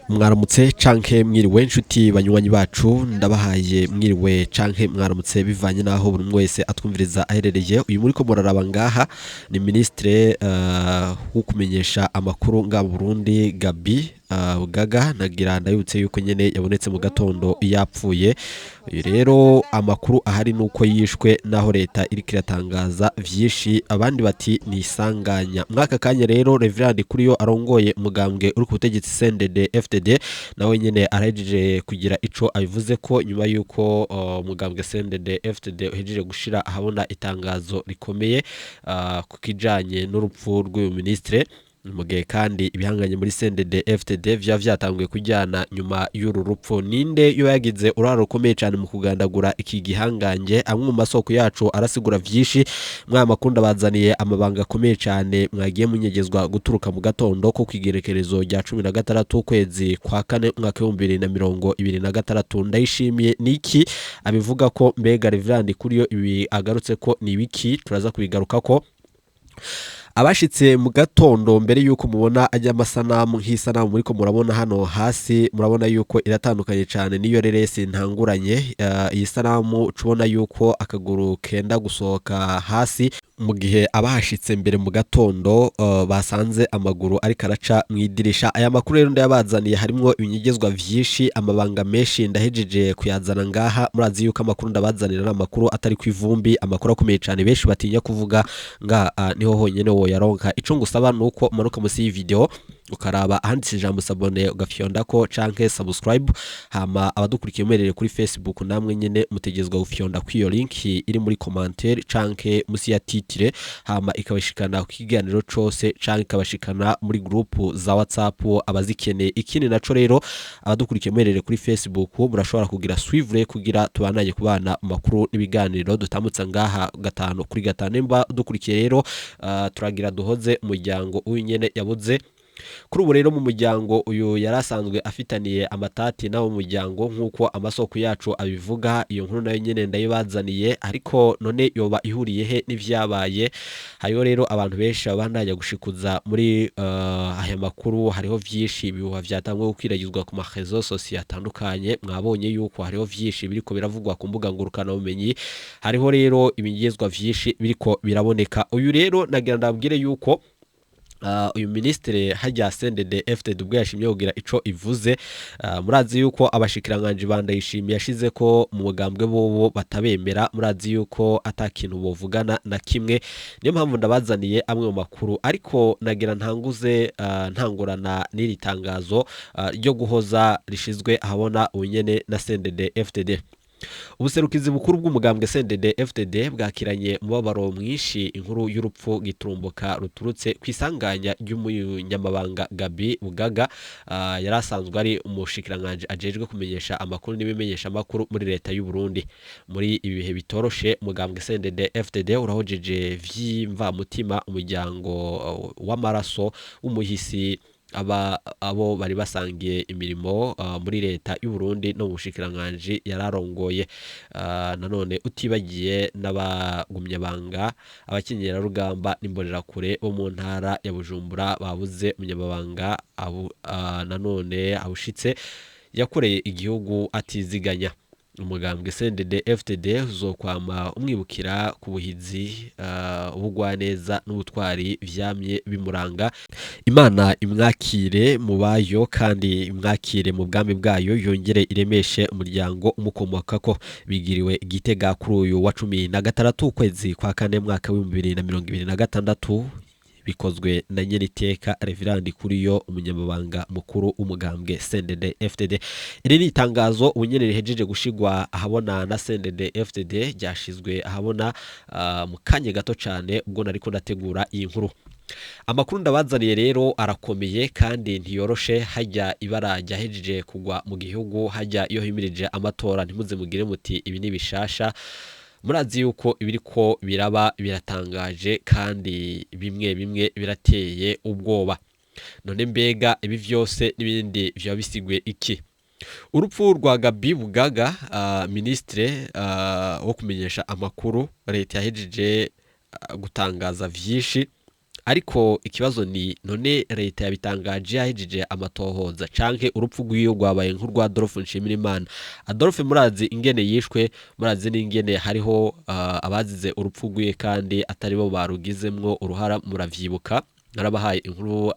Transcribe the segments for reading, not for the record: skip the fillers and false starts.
Mwaramutse canke mwiriwe nshuti banywanyi bacu ndabahaye mwiriwe canke mwaramutse bivanye naho buri wese atwumviriza aherereye uyu muri ko muraraba ngaha ni ministre wo kumenyesha amakuru nga Burundi Gabi Bugaga nagira ndayutse yuko nyene yabonetse mu gatondo yapfuye rero amakuru ahari nuko yishwe naho leta iri kiratangaza vyishi abandi bati ni isanganya mwaka kanya rero Reverend Kuriyo arongoye umugambwe uri ku butegetsi CNDD FDD nawe nyene arahejeje kugira ico abivuze ko nyuma yuko umugambwe CNDD FDD uhejeje gushira ahabona itangazo rikomeye ku kijanye n'urupfu rw'uyu ministre mugihe kandi ibihanganye muri CNDD FDD vyatanguye kujyana nyuma y'uru rupfu ninde yo yagize uraro rukomeye cyane mu kugandagura iki gihanganje amwe mu masoko yacu arasigura vyishi mwamakunda bazaniye amabanga akomeye cyane mwagiye munyegezwa guturuka mu gatondo ko kwigerekerezo rya 16 kwezi kwa kane mwaka 2026 ndayishimiye niki abivuga ko mbega Reverend Kuriyo ibi agarutse ko ni biki turaza kubigaruka ko abashitse mu gatondo mbere yuko mubona ajya amasanamu nk'isanamu muri ko murabona hano hasi murabona yuko iratandukanye cyane niyo reresi ntanguranye iyi sanamu cubona yuko akaguru kenda gusohoka hasi mu gihe abahashitse mbere mu gatondo basanze amaguru ari karaca mwidirisha aya makuru rero ndayabazaniye harimo ibinyegezwa vyishi amabanga menshi ndahejeje kuyazana ngaha murazi yuko amakuru ndabazanira n'amakuru atari kwivumbi amakuru akomeye cyane benshi batinya kuvuga nga niho honyene wo yaronka ico ngusaba nuko manuka musi iyi video ukaraba ahanditse ijambo sabone ugafyonda ko canke subscribe hama abadukurikiye umerere kuri Facebook namwe nyene mutegezwa gufyonda kwiyo link iri muri commentaire canke musi ya titire hama ikabashikana ku kiganiro cose canke ikabashikana muri group za WhatsApp abazikene ikindi naco rero abadukurikiye umerere kuri Facebook murashobora kugira suivre kugira tubananye kubana makuru n'ibiganiro dutamutsa ngaha gatano kuri gatano mba dukurikiye rero turagira duhoze umuryango unyene yabuze kuri ubu rero mu muryango uyu yarasanzwe afitaniye amatati nawo muryango nkuko amasoko yacu abivuga iyo nkuru nayo nyene ndayibazaniye ariko none yoba ihuriye he n'ivyabaye hayo rero abantu benshi abandanya gushikuza muri aya makuru hariho vyishi bihuha vyatangwe gukwiragizwa ku marezo social atandukanye mwabonye yuko hariho vyishi biriko biravugwa ku mbuga ngurukana bumenyi hariho rero ibigezwa vyishi biriko biraboneka uyu rero nagira ndabwire yuko uyu ministre hajya CNDD FDD ubwo yashimye kugira ico ivuze murazi yuko abashikiranganje bandayishimiye yashize ko mu mugambwe bobo batabemera murazi yuko atakintu bovugana na kimwe niyo mpamvu ndabazaniye amwe mu makuru ariko nagira ntanguze ntangurana n'iri tangazo ryo guhoza rishizwe ahabona unyene na CNDD FDD ubuserukizi bukuru bw'umugambwe CNDD FDD bwakiranye mubabaro mwinshi inkuru y'urupfu giturumbuka ruturutse kwisanganya ry'umunyamabanga Gabi Bugaga yarasanzwe ari umushikiranganje ajejwe kumenyesha amakuru n'ibimenyesha amakuru muri leta y'u Burundi muri ibihe bitoroshe umugambwe CNDD FDD urahojeje vyimva mutima umuryango w'amaraso w'umuhisi abo bari basangiye imirimo muri leta y'u Burundi no mushikiranganje yararongoye nanone utibagiye n'abagumyabanga abakenyera rugamba nimborera kure bo mu ntara ya Bujumbura babuze umunyamabanga nanone abushitse yakoreye igihugu atiziganya umugambwe CNDD FDD uzokwama umwibukira ku buhizi ubugwaneza n'ubutwari vyamye bimuranga Imana imwakire mu bayo kandi imwakire mu bwami bwayo yongere iremeshe umuryango umukomokako bigiriwe Gitega kuri uyu wa 16 kwezi kwa kane mwaka wa 2026 bikozwe na nyeriteka Reverend Kuriyo umunyamabanga mukuru umugambwe CNDD FDD iri ni itangazo ubunyene rihejeje gushigwa ahabona na CNDD FDD ryashizwe ahabona mu kanye gato cyane ubwo nariko ndategura iyi nkuru amakuru ndabazaniye rero arakomeye kandi ntiyoroshe hajya ibara ryahejeje kugwa mu gihugu hajya iyo himirije amatora ntimuze mugire muti ibi ni bishasha murazi yuko ibiriko biraba biratangaje kandi bimwe birateye ubwoba none mbega ibi vyose n'ibindi vya bisigwe iki urupfu rwa Gabi Bugaga ministre wo kumenyesha amakuru leta yahejeje gutangaza vyishi ariko ikibazo ni none leta yabitangaje yahejeje amatohoza canke urupfu rw'iyo rwabaye nk'urwa Adolphe Nshimirimana. Adolphe murazi ingene yishwe, murazi n'ingene hariho abazize urupfu rw'iye kandi atari bo barugizemwo uruhara, muravyibuka. Narabahaye inkuru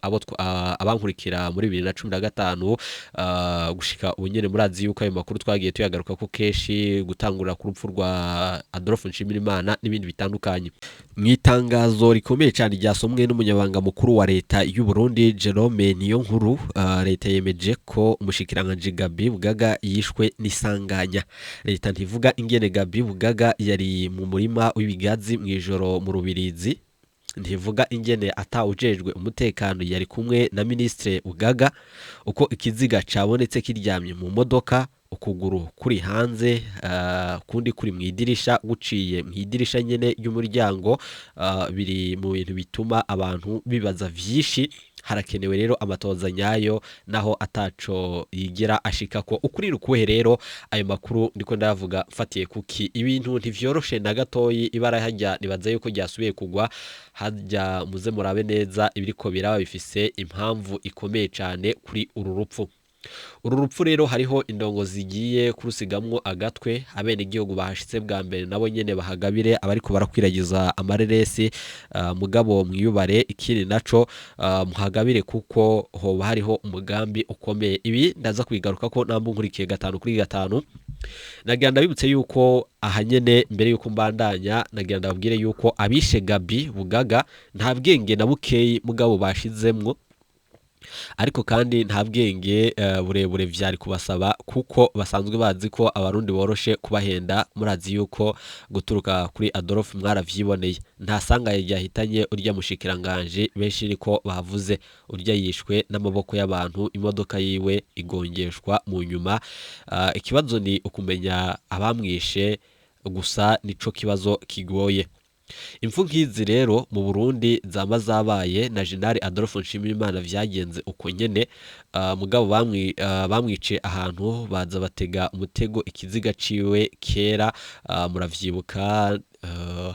abankurikira muri 2015 gushika ubunyene murazi yuko ayo makuru twagiye tuyagaruka ko keshi gutangurira ku rupfu rwa Adolphe Nshimirimana n'ibindi bitandukanye. Mwitangazo rikomeye cyane ryasomwe n'umunyabanga mukuru wa leta y'u Burundi Jerome Niyonkuru, leta yemeje ko umushikiranganje Gabi Bugaga yishwe n'isanganya. Leta ntivuga ingene Gabi Bugaga yari mu murima w'ibigazi mwijoro mu Rubirizi, ntivuga ingene atawujejwe umutekano yari kumwe na ministre Bugaga, uko ikiziga cabonetse kiryamye mu modoka, ukuguru kuri hanze, kundi kuri mwidirisha, guciye mwidirisha nyene y'umuryango, biri mu bintu bituma abantu bibaza vyishi. Harakenewe rero amatoza nyayo naho ataco yigira ashika ko ukuri rukuhe. Rero ayo makuru ndiko ndavuga mfatiye kuki ibintu ntivyoroshe na gatoyi, ibara hajya nibaza yuko ryasubiye kugwa, hajya muze murabe neza ibiriko biraba bifise impamvu ikomeye cyane kuri uru rupfu. Uru rupfu rero hariho indongo zigiye kurusigamwo agatwe, abene igihugu bahashitse bwa mbere nabo nyene bahagabire abariko barakwiragiza amareresi, mugabo mwiyubare ikiri naco muhagabire kuko hoba hariho umugambi ukomeye. Ibi ndaza kwigaruka ko nambu nkurikiye 5 kuri 5. Nagira ndabibutse yuko ahanyene mbere yuko mbandanya nagira ndababwire yuko abishe Gabi Bugaga nta bwenge na bukeyi mugabo bashizemwo, ariko kandi nta bwenge burebure vyari kubasaba kuko basanzwe bazi ko abarundi boroshe kubahenda. Murazi yuko guturuka kuri Adolphe mwaravyiboneye, nta sanga yahitanye urya mushikiranganje benshi niko bavuze, urya yishwe n'amaboko y'abantu, imodoka yiwe igongeshwa mu nyuma. Ikibazo ni ukumenya abamwishe gusa, nico kibazo kigoye. Impfu nk'izi rero mu Burundi zama zabaye na General Adolphe Nshimirimana vyagenze uko nyene, mugabo bamwice ahantu baza batega umutego ikiziga ciwe kera, muravyibuka.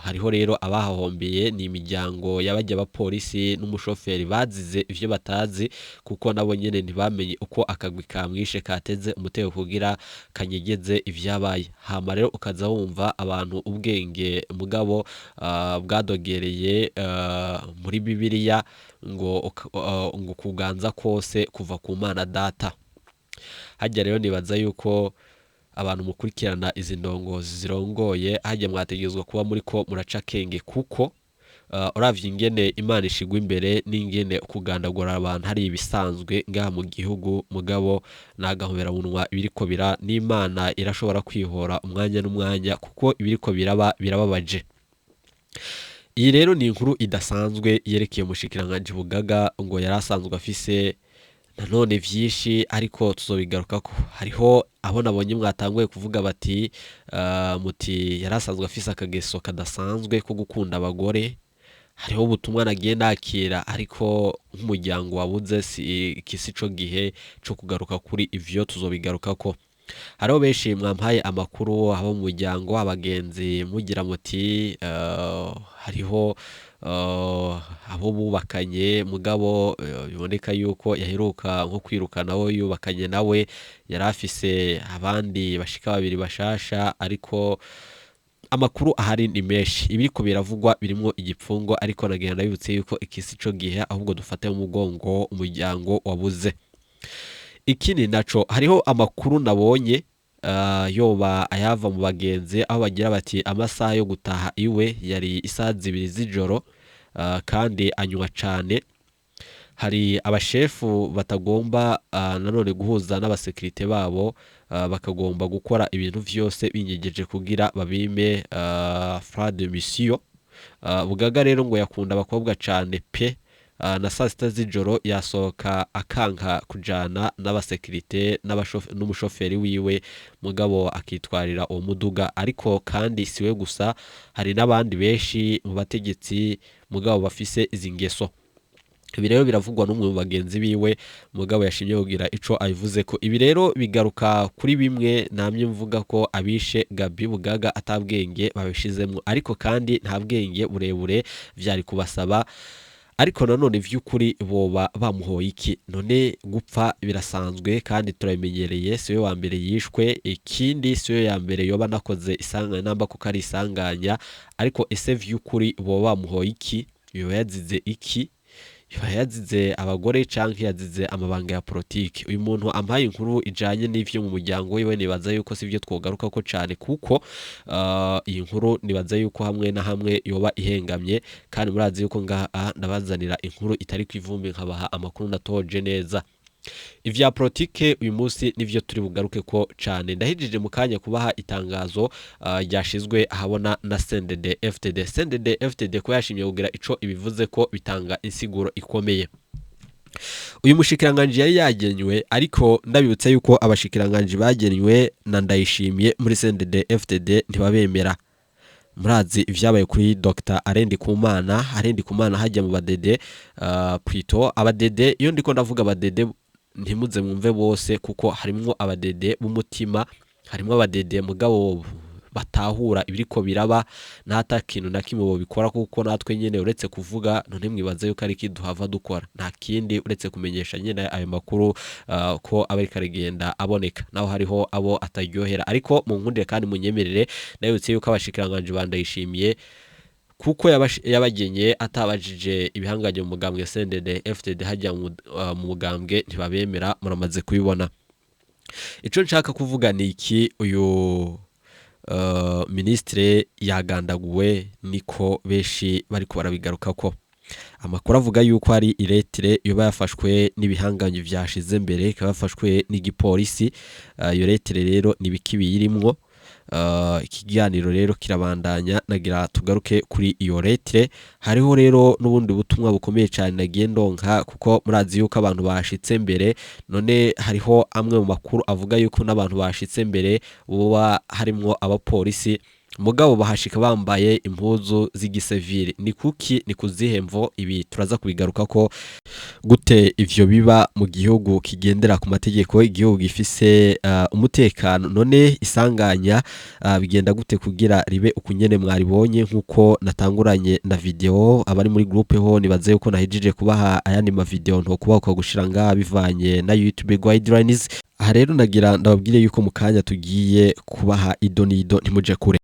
Hariho rero abahahombeye ni imiryango y'abajya abapolisi n'umushoferi bazize ivyo batazi, kuko nabo nyene ntibamenye uko akagwi kamwishe kateze umutego kugira kanyegeze ivyabaye. Hama rero ukaza wumva abantu ubwenge mugabo bwadogereye muri Bibiliya ngo kuganza kose kuva ku Mana Data. Hajya rero nibaza yuko abantu mukurikirana izi ndongozi zirongoye hajya mwategezwa kuba muri ko muraca kenge, kuko uravye ingene Imana ishigwa imbere n'ingene kugandagura abantu hari ibisanzwe ngaha mu gihugu, mugabo nagahobera munwa ibiriko n'Imana irashobora kwihora umwanya n'umwanya, kuko ibiriko birababaje. Iyi rero ni inkuru idasanzwe yerekeye umushikiranganje Bugaga ngo yarasanzwe afise nanone vyishi, ariko tuzobigaruka ko hariho aho nabonye mwatanguye kuvuga bati muti yarasanzwe afise akageso kadasanzwe ko gukunda abagore. Hariho ubutumwa nagiye nakira, ariko nk'umuryango wabuze kisi co gihe co kugaruka kuri ivyo tuzobigaruka ko. Hariho benshi mwampaye amakuru abo mu muryango abagenzi mugira muti hariho abo bubakanye mugabo biboneka yuko yaheruka nko kwirukana abo yubakanye nawe, yarafise abandi bashika babiri bashasha, ariko amakuru ahari ni menshi. Ibiriko biravugwa birimwo igipfungo, ariko nagenda bibutse yuko ikisi co gihe ahubwo dufate mu mugongo umuryango wabuze. Ikindi naco hariho amakuru nabonye yoba ayava mu bagenzi, aho bagira bati amasaha yo gutaha iwe yari isaha 2 z'ijoro, kandi anywa cane. Hari abashefu batagomba nanone guhuza n'abasekirite babo, bakagomba gukora ibintu vyose binyegeje kugira babime frais de mission. Bugaga rero ngo yakunda abakobwa cane pe, na saa 6 z'ijoro yasohoka akanka kujana n'abasekirite n'umushoferi wiwe, mugabo akitwarira uwo muduga. Ariko kandi siwe gusa, hari n'abandi benshi mu bategetsi mugabo bafise izi ngeso. Ibi rero biravugwa n'umwe mu bagenzi biwe, mugabo yashimye kugira ico ayivuze ko. Ibi rero bigaruka kuri bimwe namye mvuga ko abishe Gabi Bugaga atabwenge babishizemwo, ariko kandi nta bwenge burebure vyari kubasaba. ariko nanone vy'ukuri boba bamuhoye iki none gupfa birasanzwe kandi turabimenyereye siwe wa mbere yishwe ikindi siwe ya mbere yoba nakoze isanganya namba kuko ari isanganya ariko ese vy'ukuri boba bamuhoye iki yoba yazize iki yoba yazize abagore canke yazize amabanga ya politike uyu muntu ampaye inkuru ijanye n'ivyo mu muryango wiwe nibaza yuko sivyo twogaruka ko cane kuko iyi nkuru nibaza yuko hamwe na hamwe yoba ihengamye kandi murazi yuko ngaha ndabazanira inkuru itari kwivumbi nkabaha amakuru natoje neza ivya politike uyu munsi nivyo turi bugaruke ko cane ndahijije mu kanya kubaha itangazo ryashizwe ahabona na CNDD-FDD ko yashimye kugira ico ibivuze ko bitanga insiguro ikomeye uyu mushikiranganje yari yagenywe ariko ndabibutse yuko abashikiranganje bagenywe na Ndayishimiye muri CNDD-FDD ntibabemera murazi ivyabaye kuri Dr Arendi Kumana hajya mu badede plutôt abadede iyo ndiko ndavuga abadede ntimuze mwumve bose kuko harimwo abadede b'umutima harimwo abadede mugabo batahura ibiriko biraba nata kintu na kimwe bo bikora kuko natwe nyene uretse kuvuga none mwibaza yuko ari kiduhava dukora nta kindi uretse kumenyesha nyene ayo makuru ko abari karigenda aboneka naho hariho abo ataryohera ariko mu nkundire kandi munyemerere ndabutse yuko abashikiranganje bandayishimiye kuko yabagenye atabajije ibihanganye mu mugambwe CNDD-FDD hajya mu mugambwe ntibabemera muramaze kubibona ico nshaka kuvuga ni iki uyu ministre yagandaguwe niko beshi bari ko barabigaruka ko amakuru avuga yuko ari iretire yoba yafashwe n'ibihanganye vyashize mbere kabafashwe n'igipolisi iyo retire rero nibikibi yirimwo ikiganiro rero kirabandanya nagira tugaruke kuri iyo retire hariho rero n'ubundi butumwa bukomeye cyane nagiye ndonka kuko murazi yuko abantu bashitse mbere none hariho amwe mu makuru avuga yuko n'abantu bashitse mbere buba harimwo abapolisi mugabo bahashika bambaye impuzu z'igisivile ni kuki ni kuzihemvo ibi turaza kubigaruka ko gute ivyo biba mu gihugu kigendera ku mategeko igihugu gifise umutekano none isanganya bigenda gute kugira ribe ukunyene mwaribonye nkuko natanguranye na video abari muri groupe ho nibaze yuko nahijije kubaha ayandi ma video nto kuba ko gushira ngaha bivanye na YouTube guidelines aha rero nagira ndababwire yuko mu kanya tugiye kubaha idonido ntimuje kure